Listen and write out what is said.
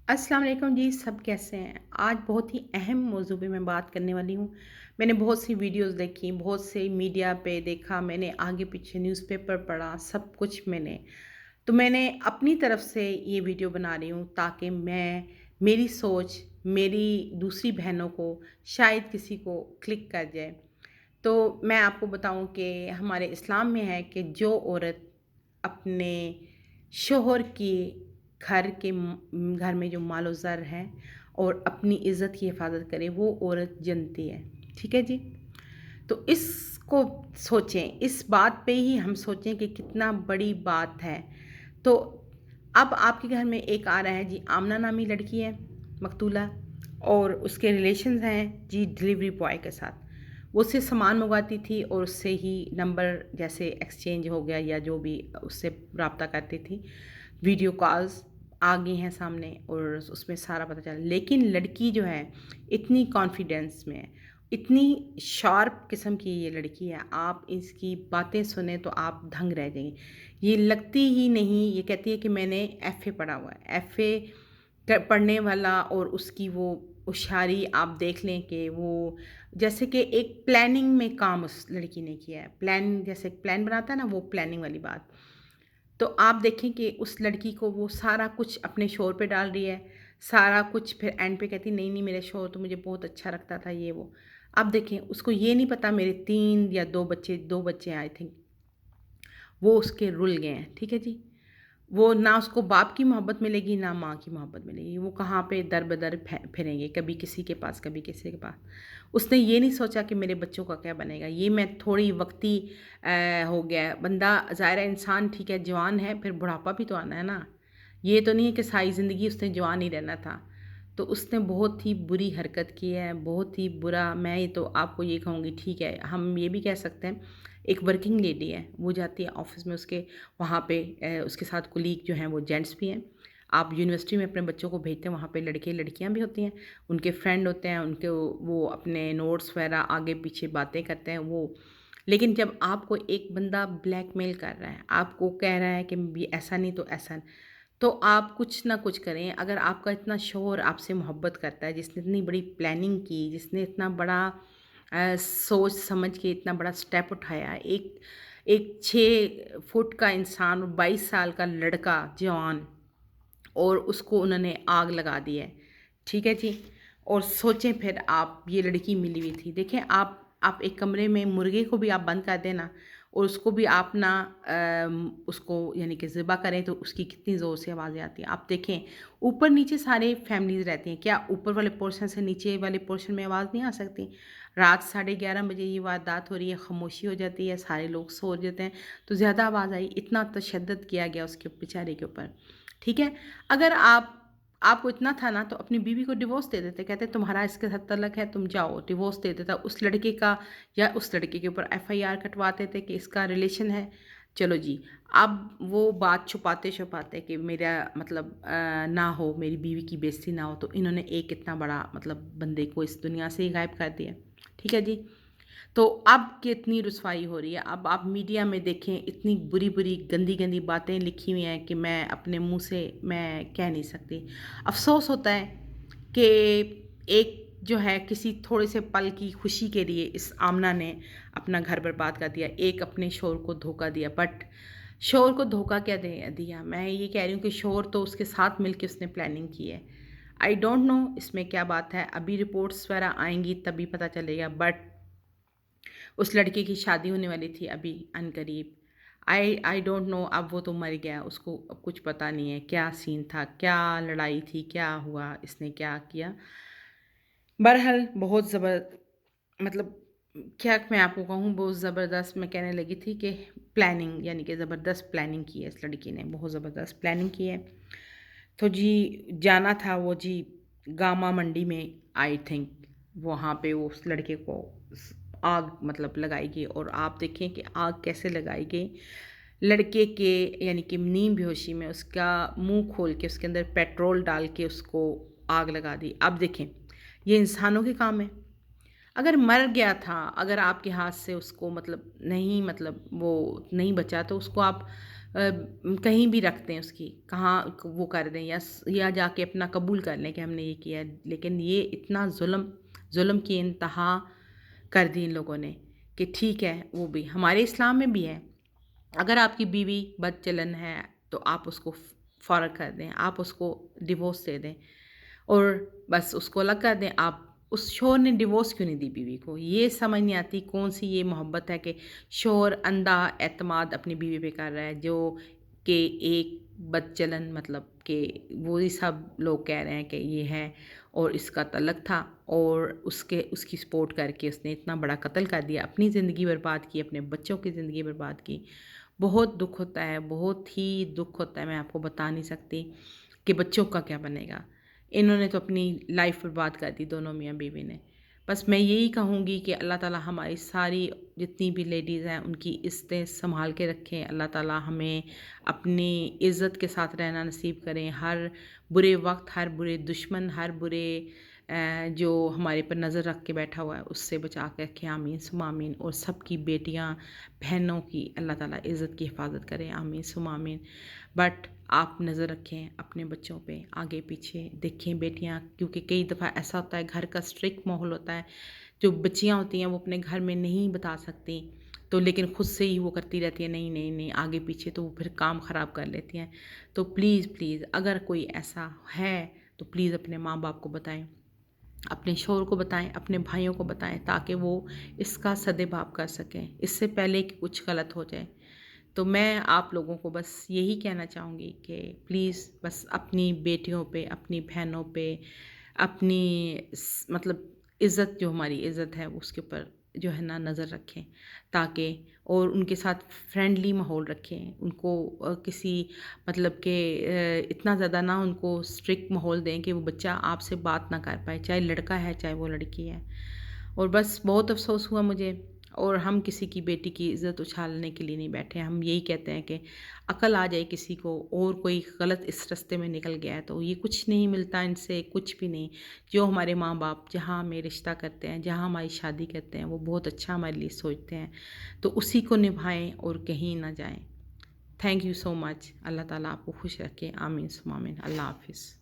अस्सलाम वालेकुम जी, सब कैसे हैं? आज बहुत ही अहम मौज़ू पे मैं बात करने वाली हूँ। मैंने बहुत सी वीडियोज़ देखी, बहुत से मीडिया पे देखा, मैंने आगे-पीछे न्यूज़पेपर पढ़ा, सब कुछ मैंने। तो मैंने अपनी तरफ से ये वीडियो बना रही हूँ ताकि मेरी सोच, मेरी दूसरी बहनों को शायद किसी को क्लिक कर जाए। तो मैं आपको बताऊँ कि हमारे इस्लाम में है कि जो औरत अपने शोहर की घर में जो माल और ज़र है और अपनी इज़्ज़त की हिफाज़त करे, वो औरत जनती है। ठीक है जी? तो इसको सोचें, इस बात पे ही हम सोचें कि कितना बड़ी बात है। तो अब आपके घर में एक आ रहा है जी, आमना नामी लड़की है, मकतूला, और उसके रिलेशंस हैं जी डिलीवरी बॉय के साथ। वो उससे सामान मंगवाती थी और उससे ही नंबर जैसे एक्सचेंज हो गया या जो भी उससे राब्ता करती थी। वीडियो कॉल्स आ गई हैं सामने और उसमें सारा पता चला। लेकिन लड़की जो है इतनी कॉन्फिडेंस में है, इतनी शार्प किस्म की ये लड़की है, आप इसकी बातें सुने तो आप दंग रह जाएंगे। ये लगती ही नहीं, ये कहती है कि मैंने एफ़ए पढ़ा हुआ है। एफ़ए पढ़ने वाला और उसकी वो होशियारी आप देख लें कि वो जैसे कि एक प्लानिंग में काम उस लड़की ने किया है। प्लान जैसे प्लान बनाता है ना, वो प्लानिंग वाली बात। तो आप देखें कि उस लड़की को वो सारा कुछ अपने शोहर पे डाल रही है, सारा कुछ फिर एंड पे कहती नहीं, नहीं मेरे शोहर तो मुझे बहुत अच्छा लगता था ये वो। अब देखें उसको ये नहीं पता मेरे 3 या 2 बच्चे हैं आई थिंक, वो उसके रुल गए हैं, ठीक है जी? वो ना उसको बाप की मोहब्बत मिलेगी, ना माँ की मोहब्बत मिलेगी। वो कहाँ पे दर-बदर फिरेंगे, कभी किसी के पास, कभी किसी के पास। उसने ये नहीं सोचा कि मेरे बच्चों का क्या बनेगा। ये मैं थोड़ी वक़्ती हो गया है। बंदा ज़ाहिर है इंसान ठीक है, जवान है, फिर बुढ़ापा भी तो आना है ना। ये तो नहीं है कि सारी ज़िंदगी उसने जवान ही रहना था। तो उसने बहुत ही बुरी हरकत की है, बहुत ही बुरा। मैं ये तो आपको ये कहूँगी ठीक है, हम ये भी कह सकते हैं, एक वर्किंग लेडी है, वो जाती है ऑफ़िस में, उसके वहाँ पे उसके साथ कोलीग जो हैं वो जेंट्स भी हैं। आप यूनिवर्सिटी में अपने बच्चों को भेजते हैं, वहाँ पे लड़के लड़कियाँ भी होती हैं, उनके फ्रेंड होते हैं, उनके वो अपने नोट्स वगैरह आगे पीछे बातें करते हैं वो। लेकिन जब आपको एक बंदा ब्लैकमेल कर रहा है, आपको कह रहा है कि भी ऐसा नहीं तो ऐसा, तो आप कुछ ना कुछ करें। अगर आपका इतना शौहर आपसे मोहब्बत करता है, जिसने इतनी बड़ी प्लानिंग की, जिसने इतना बड़ा सोच समझ के इतना बड़ा स्टेप उठाया, एक एक 6 फुट का इंसान और 22 साल का लड़का जवान, और उसको उन्होंने आग लगा दी है, ठीक है जी? और सोचें फिर आप, ये लड़की मिली हुई थी। देखें आप एक कमरे में मुर्गे को भी आप बंद कर दें ना, और उसको भी आप ना उसको यानी कि ज़िबा करें तो उसकी कितनी ज़ोर से आवाज़ें आती हैं। आप देखें ऊपर-नीचे सारे फैमिलीज़ रहती हैं, क्या ऊपर वाले पोर्शन से नीचे वाले पोर्शन में आवाज़ नहीं आ सकती? रात 11:30 बजे ये वारदात हो रही है, खामोशी हो जाती है, सारे लोग सो जाते हैं, तो ज़्यादा आवाज़ आई, इतना तशद्दुद किया गया उसके बेचारे के ऊपर, ठीक है? अगर आपको इतना था ना तो अपनी बीवी को डिवोर्स दे देते, कहते तुम्हारा इसके साथ तल्लक है, तुम जाओ, डिवोर्स दे देता उस लड़के का, या उस लड़के के ऊपर एफआईआर कटवाते थे कि इसका रिलेशन है। चलो जी, अब वो बात छुपाते-छुपाते कि मेरा मतलब ना हो, मेरी बीवी की बेइज़्ज़ती ना हो, तो इन्होंने एक इतना बड़ा मतलब बंदे को इस दुनिया से ही गायब कर दिया। ठीक है जी? तो अब कितनी रुसवाई हो रही है। अब आप मीडिया में देखें, इतनी बुरी-बुरी, गंदी-गंदी बातें लिखी हुई हैं कि मैं अपने मुँह से मैं कह नहीं सकती। अफ़सोस होता है कि एक जो है किसी थोड़े से पल की खुशी के लिए इस आमना ने अपना घर बर्बाद कर दिया, एक अपने शौहर को धोखा दिया। बट शौहर को धोखा क्या दे दिया? मैं ये कह रही हूँ कि शौहर तो उसके साथ मिलके उसने प्लानिंग की है। आई डोंट नो इसमें क्या बात है, अभी रिपोर्ट्स वगैरह आएँगी तभी पता चलेगा। बट उस लड़के की शादी होने वाली थी अभी अनकरीब। आई डोंट नो, अब वो तो मर गया, उसको अब कुछ पता नहीं है क्या सीन था, क्या लड़ाई थी, क्या हुआ, इसने क्या किया। बहरहाल बहुत मतलब क्या मैं आपको कहूँ, बहुत ज़बरदस्त मैं कहने लगी थी कि प्लानिंग यानी कि ज़बरदस्त प्लानिंग की है इस लड़की ने, बहुत ज़बरदस्त प्लानिंग की है। तो जी जाना था वो जी गामा मंडी में, आई थिंक वहाँ पे वो उस लड़के को आग मतलब लगाई गई, और आप देखें कि आग कैसे लगाई गई। लड़के के यानी कि नीम बेहोशी में उसका मुंह खोल के उसके अंदर पेट्रोल डाल के उसको आग लगा दी। अब देखें ये इंसानों के काम है। अगर मर गया था, अगर आपके हाथ से उसको मतलब नहीं, मतलब वो नहीं बचा, तो उसको आप کہیں بھی رکھ دیں اس کی، کہاں وہ کر دیں یا جا کے اپنا قبول کر لیں کہ ہم نے یہ کیا ہے، لیکن یہ اتنا ظلم کی انتہا کر دی ان لوگوں نے کہ ٹھیک ہے وہ بھی ہمارے اسلام میں بھی ہے، اگر آپ کی بیوی بد چلن ہے تو آپ اس کو فارغ کر دیں، آپ اس کو ڈیورس دے دیں اور بس اس کو الگ کر دیں۔ آپ اس شوہر نے ڈیورس کیوں نہیں دی بیوی کو؟ یہ سمجھ نہیں آتی کون سی یہ محبت ہے کہ شوہر اندھا اعتماد اپنی بیوی پہ کر رہا ہے، جو کہ ایک بد چلن، مطلب کہ وہی سب لوگ کہہ رہے ہیں کہ یہ ہے اور اس کا تعلق تھا اور اس کی سپورٹ کر کے اس نے اتنا بڑا قتل کر دیا، اپنی زندگی برباد کی، اپنے بچوں کی زندگی برباد کی۔ بہت دکھ ہوتا ہے، بہت ہی دکھ ہوتا ہے، میں آپ کو بتا نہیں سکتی کہ بچوں کا کیا بنے گا۔ انہوں نے تو اپنی لائف برباد کر دی دونوں میاں بیوی نے۔ بس میں یہی کہوں گی کہ اللہ تعالیٰ ہماری ساری جتنی بھی لیڈیز ہیں ان کی عزتیں سنبھال کے رکھیں، اللہ تعالیٰ ہمیں اپنی عزت کے ساتھ رہنا نصیب کریں، ہر برے وقت، ہر برے دشمن، ہر برے جو ہمارے پر نظر رکھ کے بیٹھا ہوا ہے اس سے بچا کے رکھیں، آمین ثم آمین۔ اور سب کی بیٹیاں بہنوں کی اللہ تعالیٰ عزت کی حفاظت کریں، آمین ثم آمین۔ بٹ آپ نظر رکھیں اپنے بچوں پہ، آگے پیچھے دیکھیں بیٹیاں، کیونکہ کئی دفعہ ایسا ہوتا ہے گھر کا اسٹرکٹ ماحول ہوتا ہے، جو بچیاں ہوتی ہیں وہ اپنے گھر میں نہیں بتا سکتی تو لیکن خود سے ہی وہ کرتی رہتی ہیں، نہیں نہیں نہیں، آگے پیچھے، تو وہ پھر کام خراب کر لیتی ہیں۔ تو پلیز پلیز اگر کوئی ایسا ہے تو پلیز اپنے ماں باپ کو بتائیں، اپنے شوہر کو بتائیں، اپنے بھائیوں کو بتائیں، تاکہ وہ اس کا سدباب کر سکیں اس سے پہلے کہ کچھ غلط ہو جائے۔ تو میں آپ لوگوں کو بس یہی کہنا چاہوں گی کہ پلیز بس اپنی بیٹیوں پہ، اپنی بہنوں پہ، اپنی مطلب عزت، جو ہماری عزت ہے اس کے اوپر جو ہے نا نظر رکھیں، تاکہ اور ان کے ساتھ فرینڈلی ماحول رکھیں، ان کو کسی مطلب کہ اتنا زیادہ نہ ان کو اسٹرکٹ ماحول دیں کہ وہ بچہ آپ سے بات نہ کر پائے، چاہے لڑکا ہے چاہے وہ لڑکی ہے۔ اور بس بہت افسوس ہوا مجھے، اور ہم کسی کی بیٹی کی عزت اچھالنے کے لیے نہیں بیٹھے، ہم یہی کہتے ہیں کہ عقل آ جائے کسی کو اور کوئی غلط اس رستے میں نکل گیا ہے تو یہ کچھ نہیں ملتا ان سے، کچھ بھی نہیں۔ جو ہمارے ماں باپ جہاں ہمیں رشتہ کرتے ہیں، جہاں ہماری شادی کرتے ہیں، وہ بہت اچھا ہمارے لیے سوچتے ہیں، تو اسی کو نبھائیں اور کہیں نہ جائیں۔ تھینک یو سو مچ، اللہ تعالیٰ آپ کو خوش رکھے، آمین ثم آمین، اللہ حافظ۔